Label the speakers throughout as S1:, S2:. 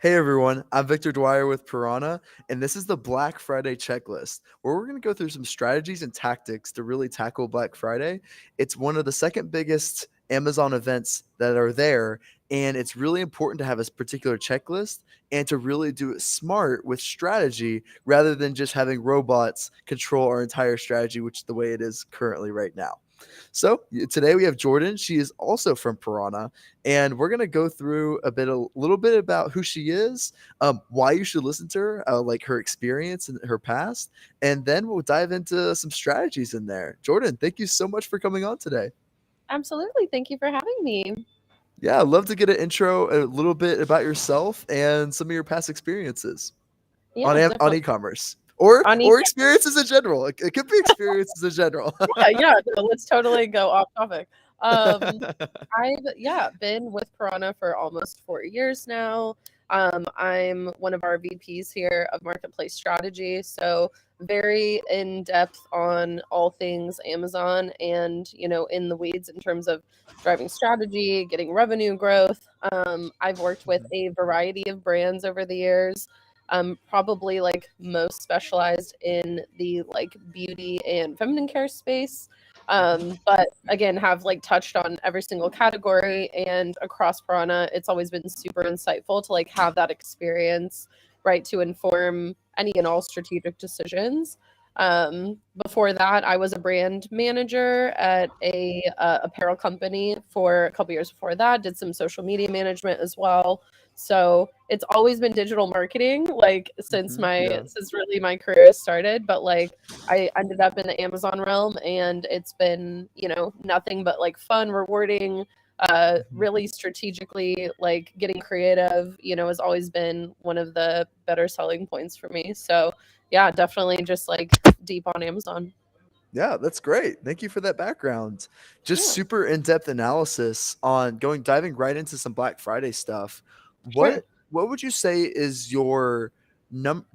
S1: Hey everyone, I'm Victor Dwyer with Pirawna, and this is the Black Friday checklist, where we're going to go through some strategies and tactics to really tackle Black Friday. It's one of the second biggest Amazon events that are there, and it's really important to have this particular checklist and to really do it smart with strategy rather than just having robots control our entire strategy, which is the way it is currently right now. So today we have Jordan. She is also from Piranha, and we're gonna go through a little bit about who she is, why you should listen to her, like her experience and her past, and then we'll dive into some strategies in there. Jordan, thank you so much for coming on today.
S2: Absolutely. Thank you for having me.
S1: Yeah, I'd love to get an intro, a little bit about yourself and some of your past experiences
S2: Yeah,
S1: on
S2: definitely.
S1: e-commerce or
S2: On
S1: or experiences in general. It could be experiences in general.
S2: yeah, no, let's totally go off topic. I've been with Piranha for almost 4 years now. I'm one of our VPs here of Marketplace Strategy, so very in depth on all things Amazon and in the weeds in terms of driving strategy, getting revenue growth. I've worked with
S1: Mhm.
S2: a variety of brands over the years. Probably like most specialized in the like beauty and feminine care space.
S1: Mhm.
S2: But again, have like touched on every single category and across Piranha, it's always been super insightful to like have that experience, right, to inform any and all strategic decisions. Before that, I was a brand manager at a apparel company for a couple years before that. Did some social media management as well. So it's always been digital marketing, like
S1: Mhm. Yeah.
S2: since really my career started. But like I ended up in the Amazon realm, and it's been nothing but like fun, rewarding.
S1: Mhm.
S2: Really strategically like getting creative, has always been one of the better selling points for me. So yeah, definitely just like deep on Amazon.
S1: Yeah, that's great. Thank you for that background. Just
S2: Yeah,
S1: super in-depth analysis on diving right into some Black Friday stuff.
S2: sure.
S1: What would you say is your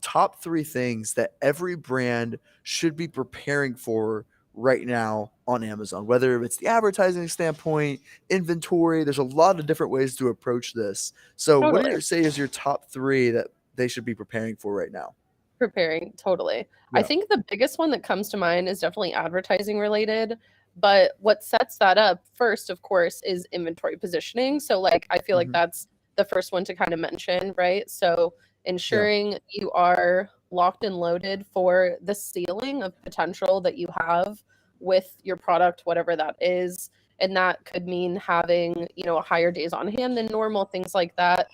S1: top 3 things that every brand should be preparing for right now on Amazon? Whether it's the advertising standpoint, inventory, there's a lot of different ways to approach this. So, what do
S2: Totally.
S1: you say is your top 3 that they should be preparing for right now?
S2: Preparing, totally. I
S1: Yeah.
S2: think the biggest one that comes to mind is definitely advertising related. But what sets that up first, of course, is inventory positioning. So, like, I feel like
S1: Mhm.
S2: that's the first one to kind of mention, right? So,
S1: Yeah.
S2: ensuring you are locked and loaded for the ceiling of potential that you have with your product, whatever that is. And that could mean having, a higher days on hand than normal, things like that.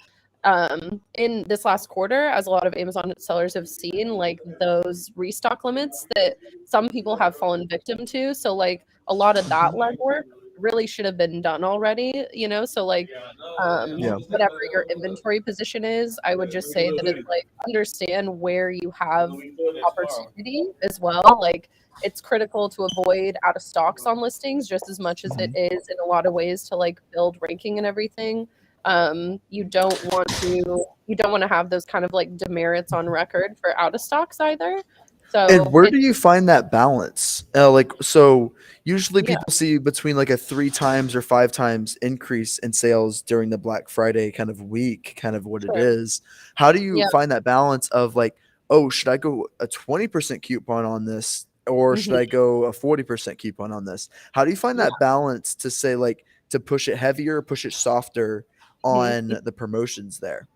S2: In this last quarter, as a lot of Amazon sellers have seen, like those restock limits that some people have fallen victim to. So like a lot of that
S1: Mhm.
S2: legwork really should have been done already, So like
S1: Yeah.
S2: whatever your inventory position is, I would just say that it's like understand where you have opportunity as well. Like it's critical to avoid out of stocks on listings just as much as it
S1: Mhm.
S2: is in a lot of ways to like build ranking and everything. You don't want to have those kind of like demerits on record for out of stocks either.
S1: And
S2: So
S1: where
S2: it's
S1: do you find that balance? So usually
S2: yeah,
S1: people see between like a 3 times or 5 times increase in sales during the Black Friday kind of week, kind of what it
S2: sure.
S1: is. How do you
S2: Yeah.
S1: find that balance of like, oh, should I go a 20% coupon on this or should I
S2: Mhm.
S1: go a 40% coupon on this? How do you find
S2: Yeah.
S1: that balance to say like to push it heavier, push it softer on
S2: Mhm.
S1: the promotions there?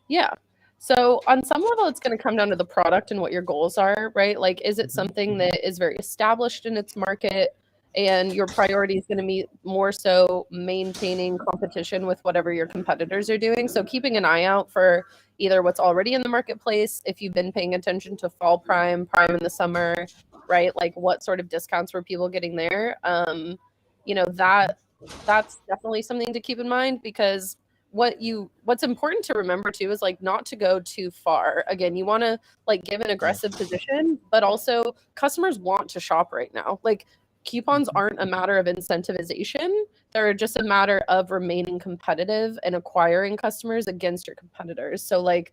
S2: Yeah. So on some level, it's going to come down to the product and what your goals are, right? Like, is it
S1: Mhm.
S2: something that is very established in its market and your priority is going to be more so maintaining competition with whatever your competitors are doing? So keeping an eye out for either what's already in the marketplace, if you've been paying attention to fall prime, prime in the summer, right? Like what sort of discounts were people getting there? You know,
S1: Mhm.
S2: that that's definitely something to keep in mind because what's important to remember too is like not to go too far. Again, you want to like give an
S1: Yeah.
S2: aggressive position, but also customers want to shop right now. Like coupons
S1: Mhm.
S2: aren't a matter of incentivization. They're just a matter of remaining competitive and acquiring customers against your competitors. So like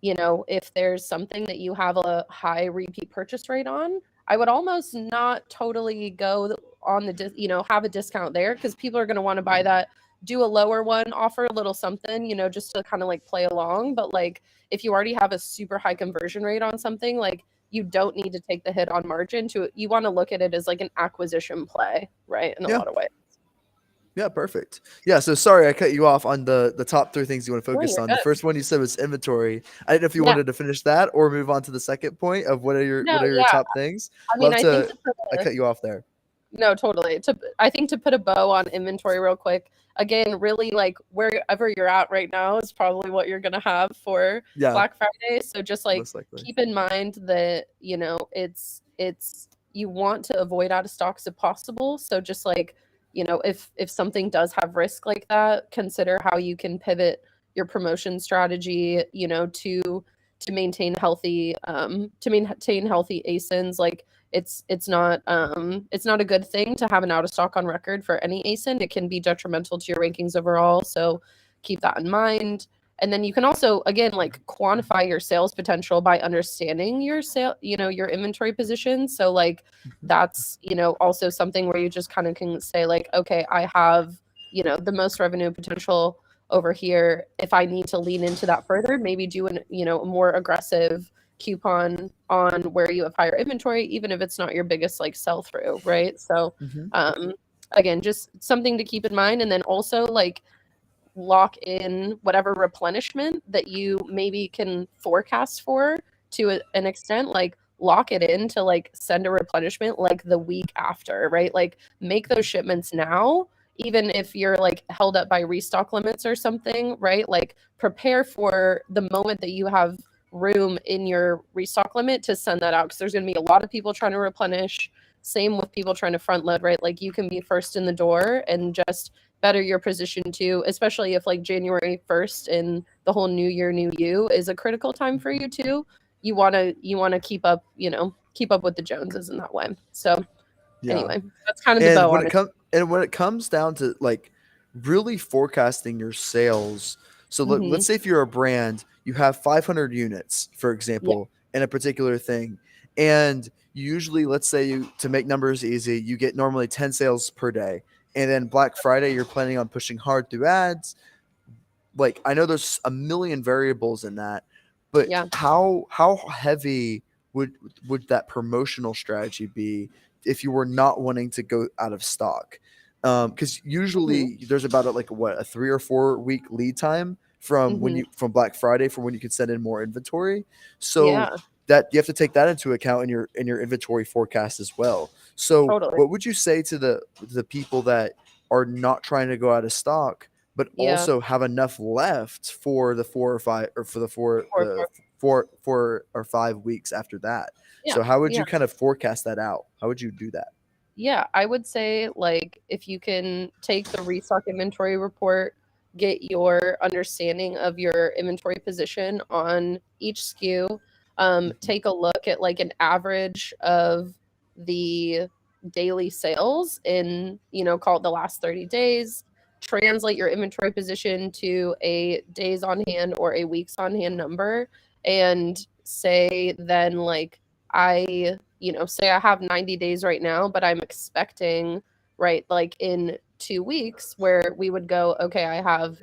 S2: if there's something that you have a high repeat purchase rate on, I would almost not totally go on the have a discount there because people are going to want to buy that do a lower one, offer a little something, just to kind of like play along. But like if you already have a super high conversion rate on something, like you don't need to take the hit on margin to it. You want to look at it as like an acquisition play, right? In a
S1: Yeah.
S2: lot of ways.
S1: Yeah, perfect. Yeah, so sorry I cut you off on the top three things you want to
S2: No,
S1: focus
S2: you're
S1: on. The
S2: good.
S1: first one you said was inventory. I didn't know if you
S2: Yeah.
S1: wanted to finish that or move on to the second point of what
S2: No,
S1: are your
S2: yeah.
S1: top things.
S2: I mean,
S1: Love
S2: I think
S1: to
S2: to put
S1: I
S2: a,
S1: cut you off there.
S2: no, totally. I think to put a bow on inventory real quick, again, really like wherever you're at right now is probably what you're gonna have for
S1: Yeah,
S2: Black Friday. So just like
S1: most likely.
S2: keep in mind that, it's you want to avoid out of stocks if possible. So just like, if something does have risk like that, consider how you can pivot your promotion strategy, to maintain healthy ASINs. Like it's not a good thing to have an out of stock on record for any ASIN. It can be detrimental to your rankings overall. So keep that in mind. And then you can also, again, like quantify your sales potential by understanding your your inventory position. So like
S1: Mhm.
S2: that's, also something where you just kind of can say like, okay, I have, the most revenue potential over here. If I need to lean into that further, maybe do a more aggressive coupon on where you have higher inventory, even if it's not your biggest like sell through, right? So,
S1: Mhm.
S2: um, again, just something to keep in mind. And then also like lock in whatever replenishment that you maybe can forecast for to an extent, like lock it in to like send a replenishment like the week after, right? Like make those shipments now, even if you're like held up by restock limits or something, right? Like prepare for the moment that you have room in your restock limit to send that out, because there's going to be a lot of people trying to replenish. Same with people trying to front load, right? Like you can be first in the door and just better your position too, especially if like January 1st and the whole new year, new you is a critical time for you too. You want to keep up with the Joneses in that way. So
S1: Yeah.
S2: anyway, that's kind of the bow on it.
S1: When it comes down to like really forecasting your sales, so
S2: Hmm.
S1: let's say if you're a brand, you have 500 units, for
S2: Yeah.
S1: example, in a particular thing, and you usually, let's say you to make numbers easy, you get normally 10 sales per day, and then Black Friday you're planning on pushing hard through ads. Like I know there's a million variables in that, but
S2: Yeah.
S1: how heavy would that promotional strategy be if you were not wanting to go out of stock? Because
S2: Hmm.
S1: usually there's about a 3 or 4 week lead time from
S2: Hmm.
S1: from Black Friday from when you can send in more inventory. So
S2: Yeah.
S1: that you have to take that into account in your inventory forecast as well. So
S2: Totally.
S1: what would you say to the people that are not trying to go out of stock but
S2: Yeah.
S1: also have enough left for the 4 or 5 or for
S2: For sure.
S1: 4 or 5 weeks after that.
S2: Yeah.
S1: So how would
S2: Yeah.
S1: you kind of forecast that out? How would you do that?
S2: Yeah, I would say like if you can take the restock inventory report, get your understanding of your inventory position on each SKU,
S1: Mhm,
S2: take a look at like an average of the daily sales in, call it the last 30 days, translate your inventory position to a days on hand or a weeks on hand number, and say then like say I have 90 days right now, but I'm expecting, right, like in 2 weeks where we would go, okay, I have,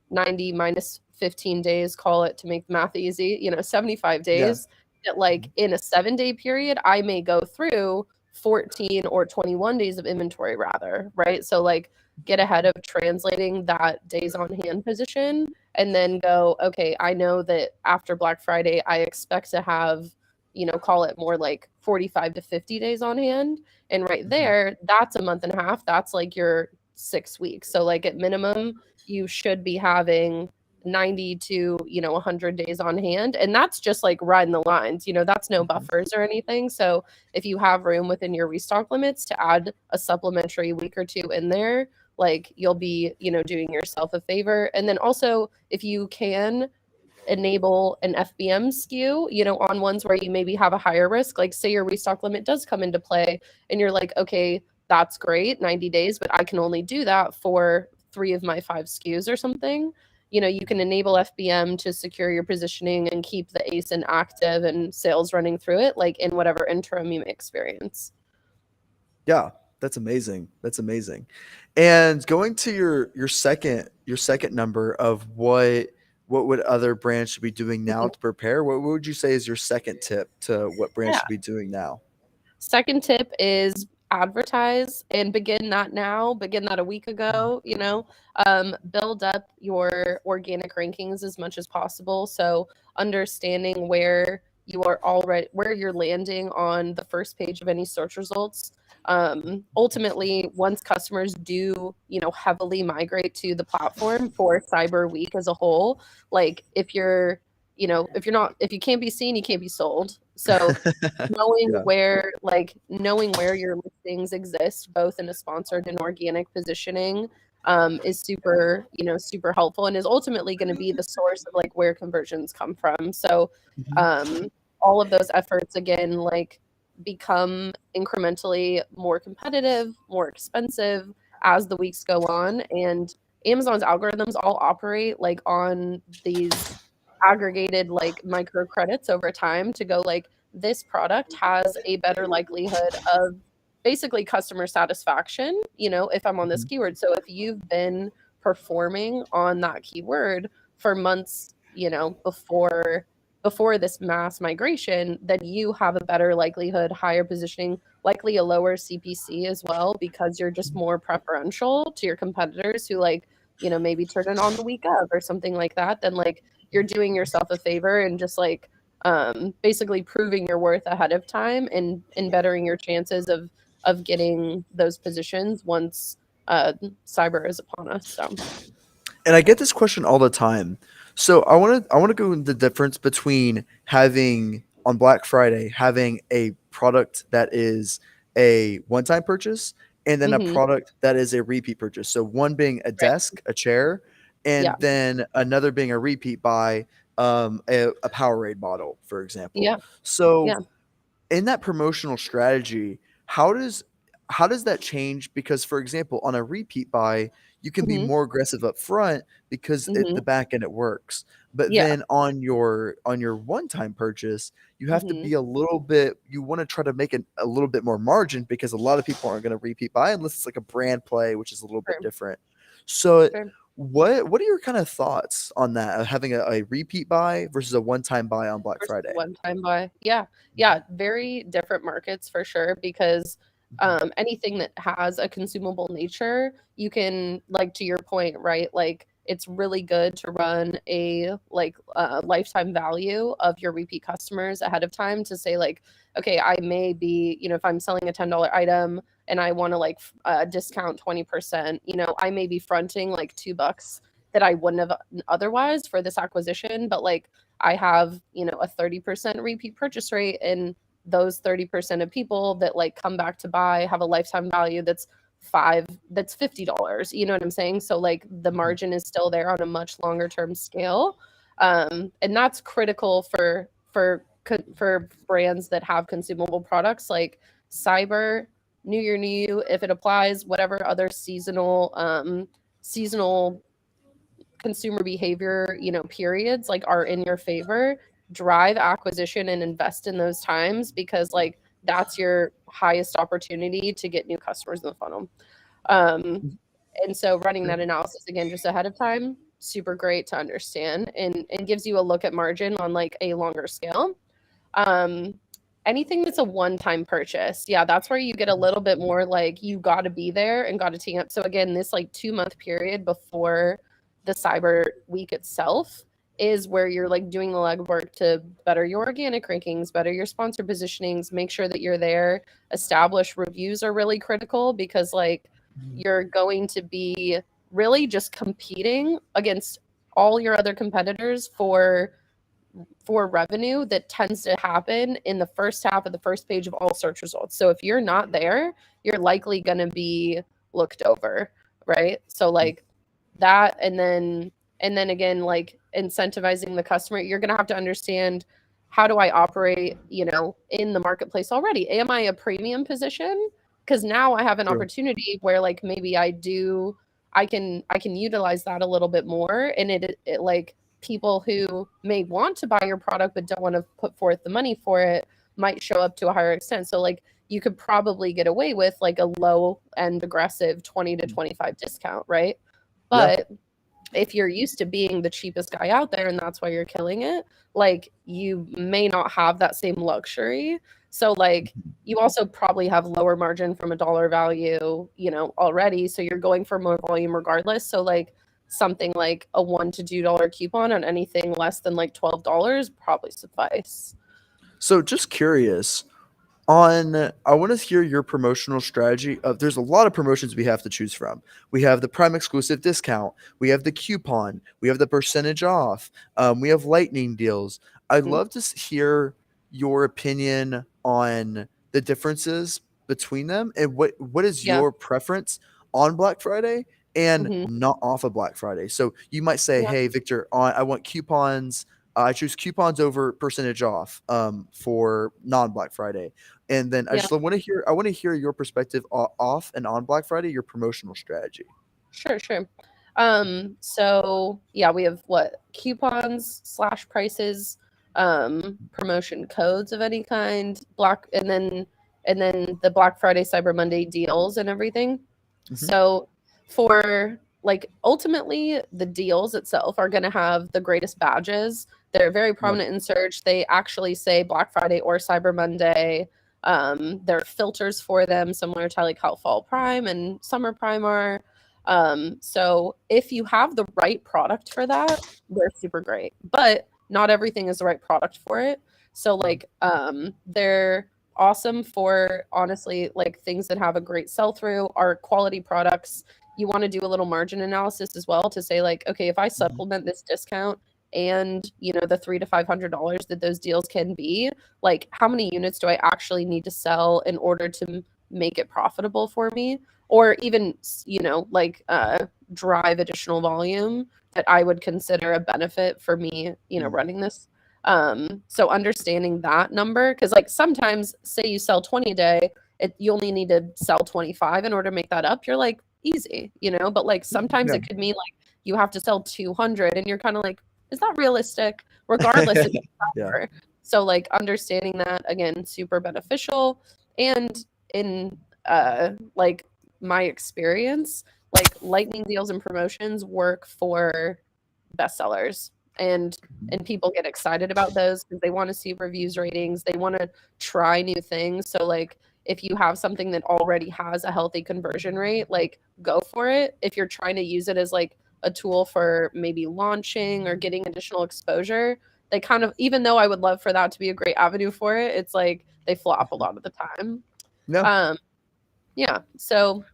S2: 90 minus 15 days, call it to make the math easy, 75
S1: yeah,
S2: days, that like
S1: mhm,
S2: in a 7 day period, I may go through 14 or 21 days of inventory rather, right? So like get ahead of translating that days on hand position and then go, okay, I know that after Black Friday, I expect to have, call it more like 45 to 50 days on hand. And right
S1: mhm,
S2: there, that's a month and a half. That's like your 6 weeks. So, like, at minimum, you should be having 90 to, 100 days on hand. And that's just like riding the lines, that's no
S1: mhm,
S2: buffers or anything. So, if you have room within your restock limits to add a supplementary week or two in there, like you'll be, doing yourself a favor. And then also, if you can enable an FBM SKU, on ones where you maybe have a higher risk, like say your restock limit does come into play and you're like, okay, that's great, 90 days, but I can only do that for 3 of my 5 SKUs or something. You can enable FBM to secure your positioning and keep the ASIN active and sales running through it, like in whatever interim you may experience.
S1: yeah. That's amazing. That's amazing. And going to your second number of what would other brands should be doing now
S2: Mhm.
S1: to prepare? What would you say is your second tip to what brands
S2: Yeah.
S1: should be doing now?
S2: Second tip is advertise and begin that now, begin that a week ago, build up your organic rankings as much as possible. So understanding where you are already, where you're landing on the first page of any search results. Ultimately, once customers do, heavily migrate to the platform for Cyber Week as a whole, like if you can't be seen, you can't be sold. So
S1: Yeah.
S2: knowing where your listings exist both in a sponsored and organic positioning is super helpful and is ultimately going to be the source of like where conversions come from. So
S1: Mhm.
S2: um, all of those efforts again like become incrementally more competitive, more expensive as the weeks go on, and Amazon's algorithms all operate like on these aggregated like micro credits over time to go like this product has a better likelihood of basically customer satisfaction, if I'm on this
S1: Mhm.
S2: keyword. So if you've been performing on that keyword for months, before this mass migration, then you have a better likelihood, higher positioning, likely a lower CPC as well, because you're just more preferential to your competitors who like, maybe turn it on the week of or something like that. Then like you're doing yourself a favor and just like basically proving your worth ahead of time and bettering your chances of getting those positions once uh, cyber is upon us. So,
S1: And I get this question all the time. So I want to go into the difference between having on Black Friday having a product that is a one-time purchase and then a
S2: hmm
S1: product that is a repeat purchase. So one being a
S2: right,
S1: desk, a chair,
S2: yeah,
S1: and then another being a repeat buy, a Powerade bottle, for example.
S2: yeah,
S1: So
S2: yeah,
S1: in that promotional strategy, how does that change? Because, for example, on a repeat buy, you can be
S2: hmm
S1: more aggressive up front because the
S2: hmm
S1: back end it works. But
S2: yeah,
S1: then on your one time purchase, you have to
S2: hmm
S1: be a little bit. You want to try to make it a little bit more margin because a lot of people aren't going to repeat buy unless it's like a brand play, which is a little bit
S2: sure,
S1: different. So,
S2: sure.
S1: what are your kind of thoughts on that? Of having a repeat buy versus a one time buy on Black
S2: Versus
S1: Friday?
S2: one time buy. Yeah. Yeah. Very different markets for sure because
S1: Mhm.
S2: anything that has a consumable nature, you can, like, to your point, right? Like, it's really good to run a lifetime value of your repeat customers ahead of time to say, like, okay, I may be, if I'm selling a $10 item and I want to like discount 20%, I may be fronting like $2 that I wouldn't have otherwise for this acquisition, but like I have, a 30% repeat purchase rate, and those 30% of people that like come back to buy have a lifetime value that's $50. You know what I'm saying? So like the
S1: Mhm.
S2: margin is still there on a much longer term scale. And that's critical for brands that have consumable products like cyber, new year new you, if it applies, whatever other seasonal consumer behavior, periods like are in your favor, drive acquisition and invest in those times because like that's your highest opportunity to get new customers in the funnel. Um, and so running that analysis again just ahead of time, super great to understand and gives you a look at margin on like a longer scale. Um, Anything that's a one-time purchase, yeah, that's where you get a little bit more like you got to be there and got to team up. So again, this like 2 month period before the cyber week itself is where you're like doing the legwork to better your organic rankings, better your sponsor positionings, make sure that you're there. Establish reviews are really critical because like
S1: Mhm.
S2: you're going to be really just competing against all your other competitors for revenue that tends to happen in the first half of the first page of all search results. So if you're not there, you're likely going to be looked over, right? So like that and then again like incentivizing the customer, you're going to have to understand how do I operate, in the marketplace already? Am I a premium position? Because now I have an
S1: True.
S2: opportunity where like maybe I can utilize that a little bit more and it like people who may want to buy your product but don't want to put forth the money for it might show up to a higher extent. So like you could probably get away with like a low end aggressive 20 to 25 discount, right?
S1: Yeah.
S2: But if you're used to being the cheapest guy out there and that's why you're killing it, like you may not have that same luxury. So like you also probably have lower margin from a dollar value, already. So you're going for more volume regardless. So like something like a $1 to $2 coupon on anything less than like $12 probably suffice.
S1: So just curious, I want to hear your promotional strategy of there's a lot of promotions we have to choose from. We have the Prime exclusive discount, we have the coupon, we have the percentage off, we have lightning deals. I'd
S2: Mhm.
S1: love to hear your opinion on the differences between them and what is
S2: Yeah.
S1: your preference on Black Friday and
S2: Hmm.
S1: not off of Black Friday. So you might say,
S2: Yeah.
S1: hey Victor, I want coupons. I choose coupons over percentage off for non Black Friday. And then
S2: Yeah.
S1: I want to hear your perspective off and on Black Friday, your promotional strategy.
S2: Sure, sure. So yeah, we have what coupons slash prices, promotion codes of any kind, and then the Black Friday, Cyber Monday deals and everything.
S1: Mhm.
S2: So for like ultimately the deals itself are going to have the greatest badges. They're very
S1: Yep.
S2: prominent in search. They actually say Black Friday or Cyber Monday. There are filters for them, similar to like how Fall Prime and Summer Prime are. So if you have the right product for that, they're super great. But not everything is the right product for it. So
S1: Mhm.
S2: like they're awesome for honestly like things that have a great sell through are quality products. You want to do a little margin analysis as well to say like, okay, if I
S1: Mhm.
S2: supplement this discount and the $300 to $500 that those deals can be, like how many units do I actually need to sell in order to make it profitable for me? Or even like drive additional volume that I would consider a benefit for me
S1: Mm.
S2: running this. So understanding that number, because like sometimes say you sell 20 a day, you only need to sell 25 in order to make that up. You're like easy, but like sometimes
S1: Yeah.
S2: it could mean like you have to sell 200 and you're kind of like, is that realistic? Regardless, it's
S1: Yeah.
S2: number. So like understanding that again, super beneficial. And in like my experience, like lightning deals and promotions work for bestsellers, and people get excited about those because they want to see reviews, ratings, they want to try new things. So like if you have something that already has a healthy conversion rate, like go for it. If you're trying to use it as like a tool for maybe launching or getting additional exposure, they kind of, even though I would love for that to be a great avenue for it, it's like they flop a
S1: Mhm.
S2: lot of the time.
S1: No.
S2: um yeah, so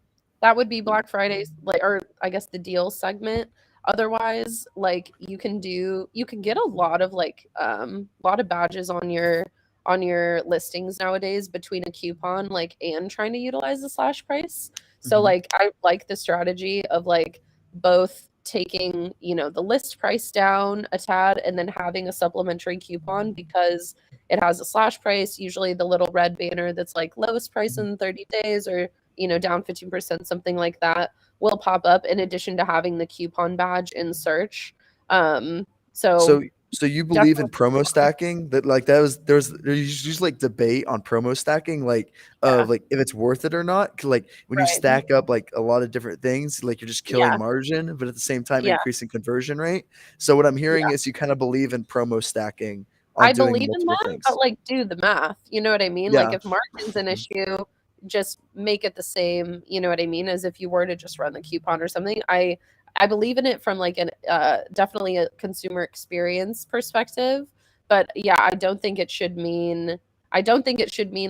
S2: that would be Black Fridays, like, or I guess the deals segment. Otherwise, like you can get a lot of badges on your listings nowadays between a coupon like and trying to utilize the slash price. So
S1: Mhm.
S2: like I like the strategy of like both taking, the list price down a tad and then having a supplementary coupon because it has a slash price, usually the little red banner that's like lowest price
S1: Mhm.
S2: in 30 days or down 15%, something like that, will pop up in addition to having the coupon badge in search. So
S1: So so you believe in
S2: definitely
S1: promo stacking? That like that was there's usually like debate on promo stacking, like
S2: yeah,
S1: of like if it's worth it or not. 'Cause, like when you
S2: right.
S1: stack up like a lot of different things, like you're just killing
S2: Yeah,
S1: margin, but at the same time
S2: yeah,
S1: increasing conversion rate. So what I'm hearing
S2: yeah.
S1: is you kind of believe in promo stacking on
S2: I
S1: doing
S2: believe in
S1: multiple
S2: that, but
S1: things.
S2: like do the math. You know what I mean? Like
S1: Yeah.
S2: if margin's an
S1: Mhm.
S2: issue, just make it the same, you know what I mean, as if you were to just run the coupon or something. I believe in it from like an definitely a consumer experience perspective. But yeah, I don't think it should mean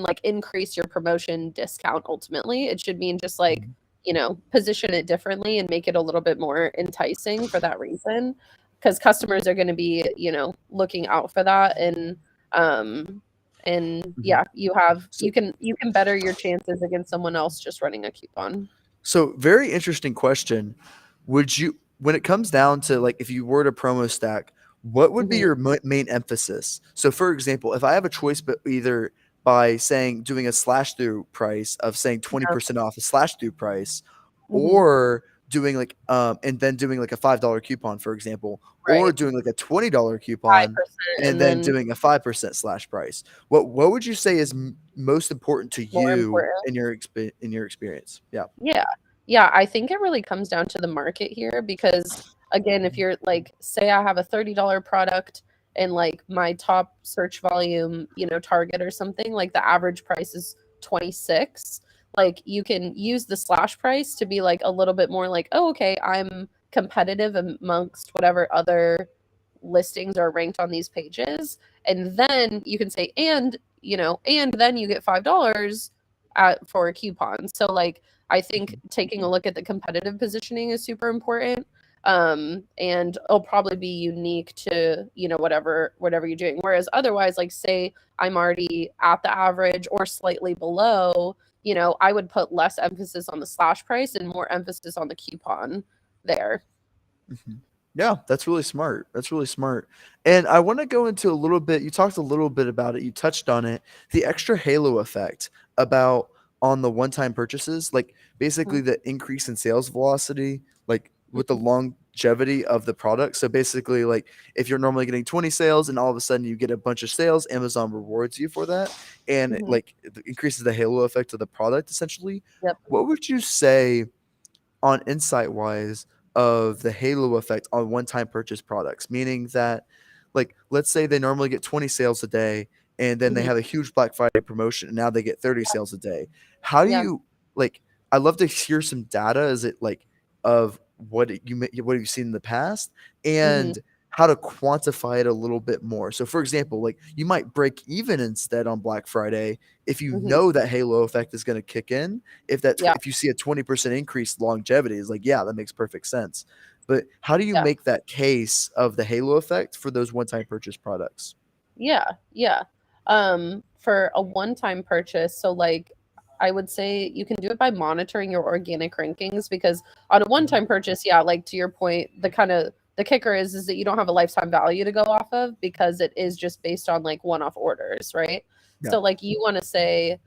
S2: like increase your promotion discount ultimately. It should mean just like,
S1: Mhm.
S2: position it differently and make it a little bit more enticing for that reason because customers are going to be looking out for that. And
S1: Mhm.
S2: yeah, you have
S1: So
S2: you can better your chances against someone else just running a coupon.
S1: So very interesting question. Would you, when it comes down to like, if you were to promo stack, what would be
S2: Hmm.
S1: your main emphasis? So, for example, if I have a choice, but either by saying doing a slash through price of saying
S2: Yeah.
S1: 20% off a slash through price,
S2: Hmm.
S1: or doing like and then doing like a $5 coupon, for example, or
S2: Right.
S1: doing like a $20 coupon
S2: 5%
S1: and
S2: and
S1: then
S2: then
S1: doing a 5% slash price. What would you say is most important to
S2: more
S1: you
S2: important.
S1: in your experience? Yeah.
S2: Yeah. Yeah, I think it really comes down to the market here because again, if you're like say I have a $30 product and like my top search volume, target or something, like the average price is 26, like you can use the slash price to be like a little bit more like, "Oh, okay, I'm competitive amongst whatever other listings are ranked on these pages." And then you can say and then you get $5 for a coupon. So like I think
S1: Mhm.
S2: taking a look at the competitive positioning is super important. And it'll probably be unique to, whatever you're doing. Whereas otherwise, like say I'm already at the average or slightly below, I would put less emphasis on the slash price and more emphasis on the coupon there.
S1: Mhm. Yeah, that's really smart. That's really smart. And I want to go into a little bit. You talked a little bit about it. You touched on it. The extra halo effect about on the one-time purchases, like basically
S2: Mhm,
S1: the increase in sales velocity, like with the
S2: mhm,
S1: longevity of the product. So basically, like if you're normally getting 20 sales and all of a sudden you get a bunch of sales, Amazon rewards you for that, and
S2: mhm.
S1: it increases the halo effect of the product. Essentially,
S2: Yep.
S1: what would you say? On insight wise of the halo effect on one-time purchase products, meaning that like let's say they normally get 20 sales a day and then they
S2: Mhm.
S1: have a huge Black Friday promotion and now they get 30 sales a day. How do
S2: Yeah.
S1: you like I'd love to hear some data, is it like of what you've seen in the past
S2: Mhm.
S1: and how to quantify it a little bit more. So for example, like you might break even instead on Black Friday if you
S2: Mhm.
S1: know that halo effect is going to kick in.
S2: Yeah.
S1: If you see a 20% increase longevity, is like, yeah, that makes perfect sense. But how do you
S2: Yeah.
S1: make that case of the halo effect for those one-time purchase products?
S2: Yeah, yeah. For a one-time purchase, so like I would say you can do it by monitoring your organic rankings because on a
S1: Mhm.
S2: one-time purchase, yeah, like to your point, the kicker is that you don't have a lifetime value to go off of because it is just based on like one-off orders, right?
S1: Yeah.
S2: So like you want to say,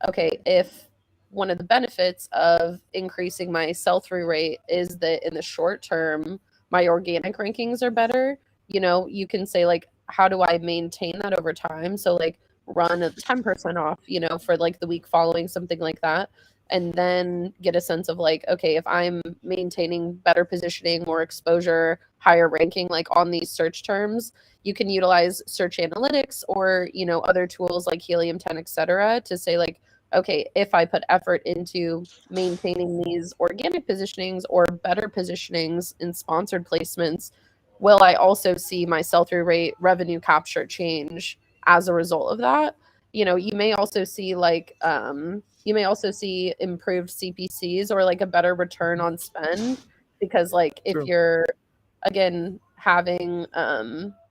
S2: okay, if one of the benefits of increasing my sell-through rate is that in the short term, my organic rankings are better, you can say like, how do I maintain that over time? So like run a 10% off, for like the week following, something like that. And then get a sense of like, okay, if I'm maintaining better positioning, more exposure, higher ranking, like on these search terms, you can utilize search analytics or, other tools like Helium 10, et cetera, to say like, okay, if I put effort into maintaining these organic positionings or better positionings in sponsored placements, will I also see my sell through rate revenue capture change as a result of that? You may also see improved CPCs or like a better return on spend because like if
S1: True.
S2: you're again having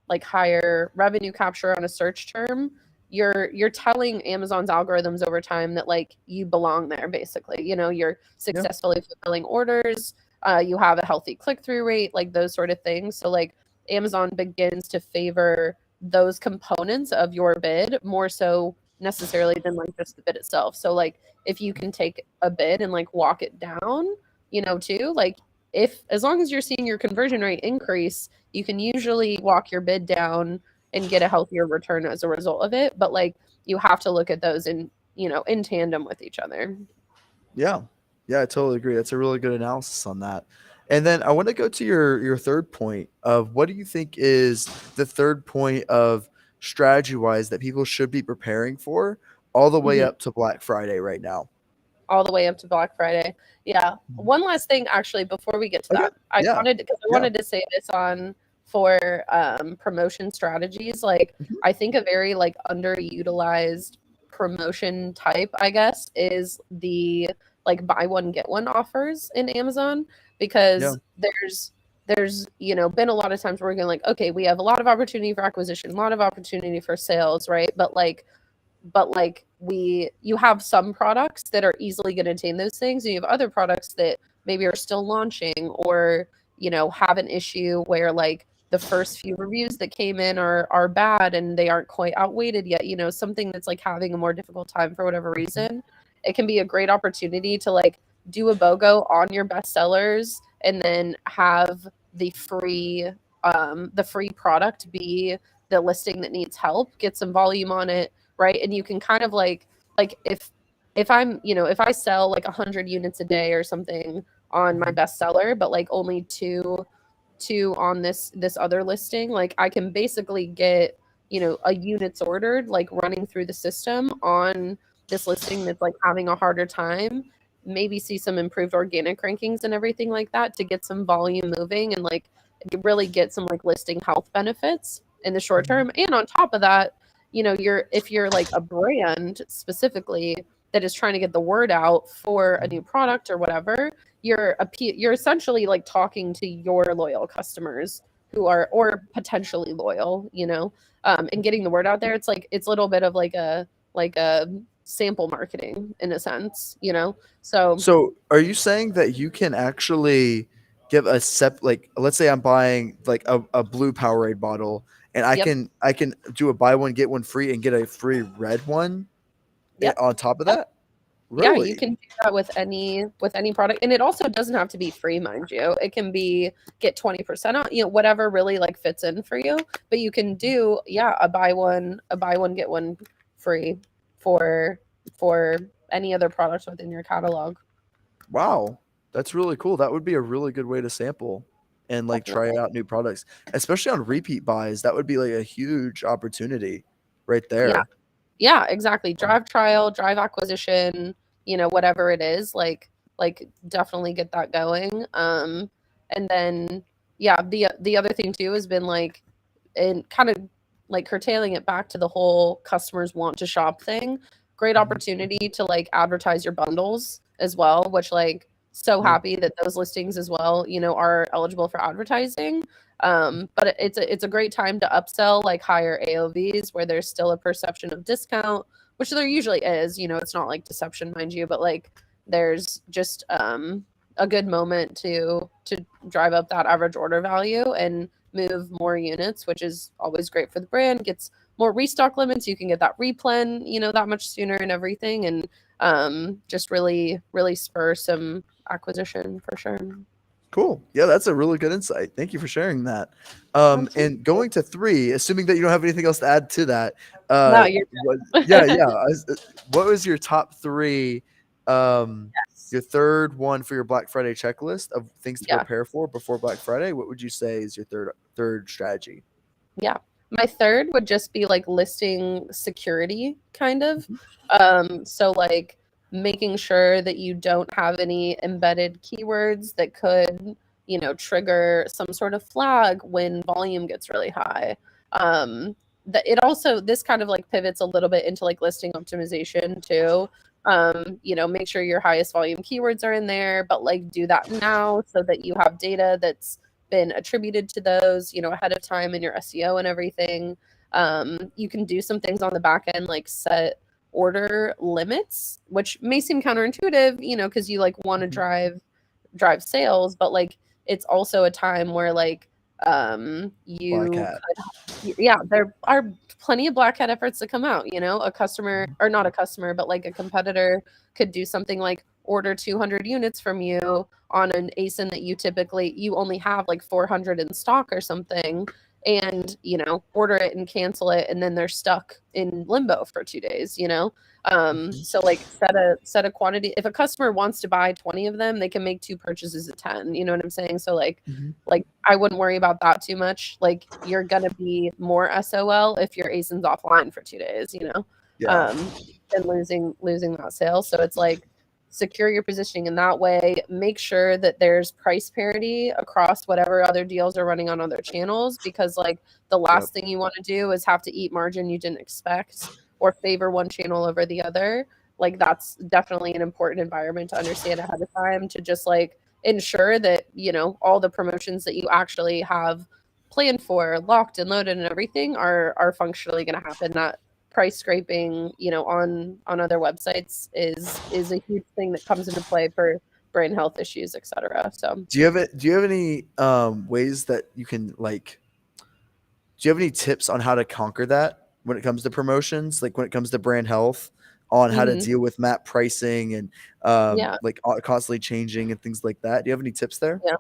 S2: like higher revenue capture on a search term, you're telling Amazon's algorithms over time that like you belong there basically. You're
S1: Yeah.
S2: successfully fulfilling orders, you have a healthy click-through rate, like those sort of things. So like Amazon begins to favor those components of your bid more so necessarily than like just the bid itself. So like if you can take a bid and like walk it down, too, like if as long as you're seeing your conversion rate increase, you can usually walk your bid down and get a healthier return as a result of it. But like you have to look at those in tandem with each other.
S1: Yeah. Yeah, I totally agree. That's a really good analysis on that. And then I want to go to your third point of what do you think is the third point of strategy wise that people should be preparing for all the way
S2: Mhm.
S1: up to Black Friday right now?
S2: All the way up to Black Friday. Yeah.
S1: Mhm.
S2: One last thing, actually, before we get to
S1: Okay.
S2: that, I
S1: Yeah.
S2: wanted because I
S1: Yeah.
S2: wanted to say this on for promotion strategies. Like,
S1: Mhm.
S2: I think a very like underutilized promotion type, I guess, is the like buy one get one offers in Amazon
S1: Yeah.
S2: because there's been a lot of times where we're going like, okay, we have a lot of opportunity for acquisition, a lot of opportunity for sales, right? But you have some products that are easily going to attain those things and you have other products that maybe are still launching or have an issue where like the first few reviews that came in are bad and they aren't quite outweighted yet, something that's like having a more difficult time for whatever
S1: Mhm.
S2: reason. It can be a great opportunity to like do a BOGO on your bestsellers and then have the free product be the listing that needs help, get some volume on it, right? And you can kind of like if I'm, if I sell like 100 units a day or something on my
S1: Mhm.
S2: bestseller, but like only two on this other listing, like I can basically get, a units ordered like running through the system on this listing that's like having a harder time, maybe see some improved organic rankings and everything like that to get some volume moving and like really get some like listing health benefits in the short
S1: Mhm.
S2: term. And on top of that, if you're like a brand specifically that is trying to get the word out for a new product or whatever, you're essentially like talking to your loyal customers who are or potentially loyal, and getting the word out there. It's a little bit of like a sample marketing in a sense, so
S1: So, are you saying that you can actually give a like, let's say I'm buying like a blue Powerade bottle, and I
S2: yep.
S1: can I can do a buy one get one free and get a free red one
S2: Yep.
S1: on top of
S2: Yep.
S1: that?
S2: Yeah, you
S1: Really?
S2: can do that with any product, and it also doesn't have to be free, mind you. It can be get 20% off, whatever really like fits in for you. But you can do, yeah, a buy one get one free for for any other products within your catalog.
S1: Wow, that's really cool. That would be a really good way to sample and like try
S2: Definitely.
S1: out new products, especially on repeat buys. That would be like a huge opportunity right
S2: Yeah.
S1: there.
S2: Yeah, exactly. Drive trial, drive acquisition, whatever it is, like definitely get that going. And then yeah, the other thing too has been like and kind of like curtailing it back to the whole customers want to shop thing. Great
S1: Mhm.
S2: opportunity to like advertise your bundles as well, which like so
S1: Yeah.
S2: happy that those listings as well, are eligible for advertising. But it's a great time to upsell like higher AOVs where there's still a perception of discount, which there usually is. It's not like deception, mind you, but like there's just a good moment to drive up that average order value and move more units, which is always great for the brand. Gets more restock limits. You can get that replen, that much sooner and everything, and just really, really spur some acquisition for sure.
S1: Cool. Yeah, that's a really good insight. Thank you for sharing that.
S2: Absolutely.
S1: And going to 3, assuming that you don't have anything else to add to that,
S2: No, you're
S1: what yeah,
S2: good.
S1: yeah, what was your top 3,
S2: Yes.
S1: your third one for your Black Friday checklist of things to
S2: Yeah.
S1: prepare for before Black Friday? What would you say is your third strategy?
S2: Yeah. My third would just be like listing security kind of.
S1: Mhm,
S2: So like making sure that you don't have any embedded keywords that could, trigger some sort of flag when volume gets really high. That it also this kind of like pivots a little bit into like listing optimization too. Make sure your highest volume keywords are in there, but like do that now so that you have data that's been attributed to those, ahead of time in your SEO and everything. You can do some things on the back end, like set order limits, which may seem counterintuitive, because you like want to
S1: mhm.
S2: drive sales, but like it's also a time where like
S1: Black
S2: you
S1: hat.
S2: yeah, there are plenty of black hat efforts that come out. A customer
S1: Mhm,
S2: or not a customer, but like a competitor could do something like order 200 units from you on an ASIN that you only have like 400 in stock or something, and order it and cancel it, and then they're stuck in limbo for 2 days.
S1: mhm,
S2: So like set a quantity. If a customer wants to buy 20 of them, they can make two purchases at 10. You know what I'm saying? So
S1: mhm.
S2: like I wouldn't worry about that too much. Like you're gonna be more SOL if your ASIN's offline for 2 days,
S1: Yeah.
S2: um, and losing that sale. So it's like secure your positioning in that way. Make sure that there's price parity across whatever other deals are running on other channels, because like the
S1: Yep.
S2: last thing you want to do is have to eat margin you didn't expect or favor one channel over the other. Like that's definitely an important environment to understand ahead of time to just like ensure that all the promotions that you actually have planned for, locked and loaded and everything are functionally going to happen. That price scraping on other websites is a huge thing that comes into play for brain health issues, etc. So
S1: Do you have any ways that you can like do you have any tips on how to conquer that when it comes to promotions, like when it comes to brand health, on how to
S2: mhm.
S1: deal with map pricing and
S2: Yeah.
S1: like constantly changing and things like that? Do you have any tips there?
S2: Yeah.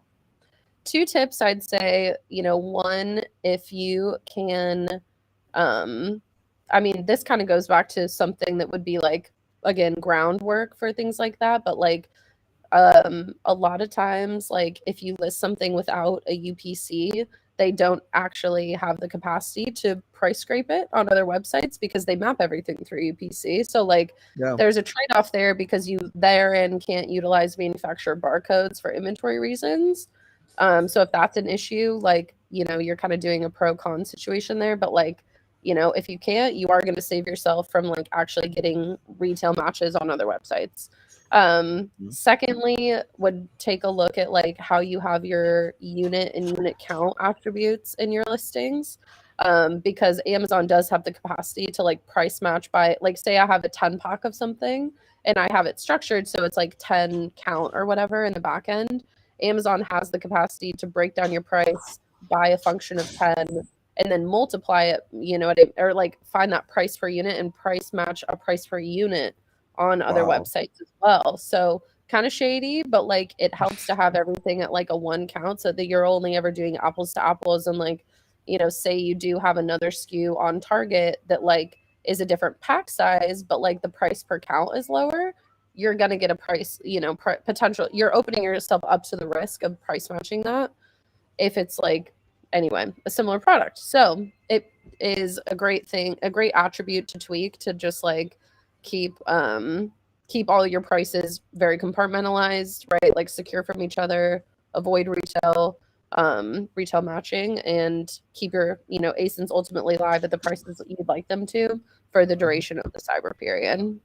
S2: two tips I'd say, one, if you can, I mean, this kind of goes back to something that would be like, again, groundwork for things like that, but like, a lot of times, like if you list something without a UPC, they don't actually have the capacity to price scrape it on other websites because they map everything through UPC. So like
S1: Yeah.
S2: there's a trade-off there because you therein can't utilize manufacturer barcodes for inventory reasons. So if that's an issue, like, you're kind of doing a pro con situation there, but like, if you can't, you are going to save yourself from like actually getting retail matches on other websites.
S1: Mhm.
S2: Secondly, would take a look at like how you have your unit and unit count attributes in your listings. Because Amazon does have the capacity to like price match by, like, say I have a 10 pack of something and I have it structured so it's like 10 count or whatever in the back end. Amazon has the capacity to break down your price by a function of 10 and then multiply it, or like find that price per unit and price match a price per unit on other
S1: Wow.
S2: websites as well. So kind of shady, but like it helps to have everything at like a one count so that you're only ever doing apples to apples. And like, say you do have another SKU on Target that like is a different pack size, but like the price per count is lower, you're going to get a price, potential. You're opening yourself up to the risk of price matching that if it's like, anyway, a similar product. So it is a great thing, a great attribute to tweak to just like keep keep all your prices very compartmentalized, right? Like secure from each other, avoid retail matching, and keep your, ASINs ultimately live at the prices that you'd like them to for the
S1: Mhm.
S2: duration of the cyber period.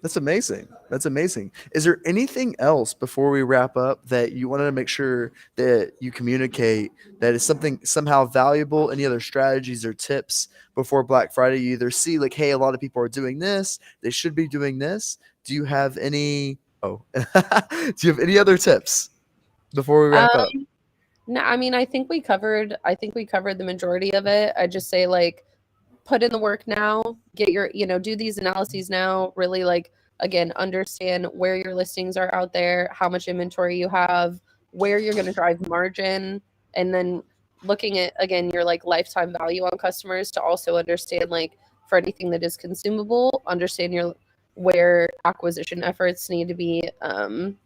S1: That's amazing. That's amazing. Is there anything else before we wrap up that you wanted to make sure that you communicate that is something somehow valuable? Any other strategies or tips before Black Friday? You either see like, hey, a lot of people are doing this, they should be doing this. Do you have any? Oh, do you have any other tips before we wrap up?
S2: Um, no, I mean, I think we covered the majority of it. I just say like put in the work now, get your, do these analyses now, really like, again, understand where your listings are out there, how much inventory you have, where you're going to drive margin, and then looking at, again, your like lifetime value on customers to also understand like for anything that is consumable, understand your where acquisition efforts need to be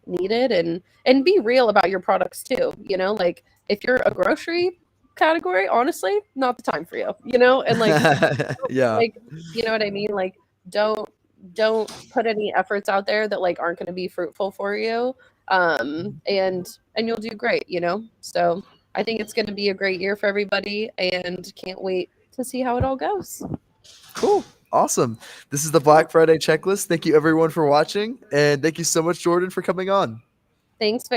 S2: needed, and be real about your products too, like if you're a grocery category, honestly, not the time for you, and like
S1: Yeah.
S2: like, you know what I mean? Like, don't don't put any efforts out there that like aren't going to be fruitful for you. And you'll do great, So I think it's going to be a great year for everybody, and can't wait to see how it all goes.
S1: Cool. Awesome. This is the Black Friday checklist. Thank you everyone for watching. And thank you so much, Jordan, for coming on.
S2: Thanks,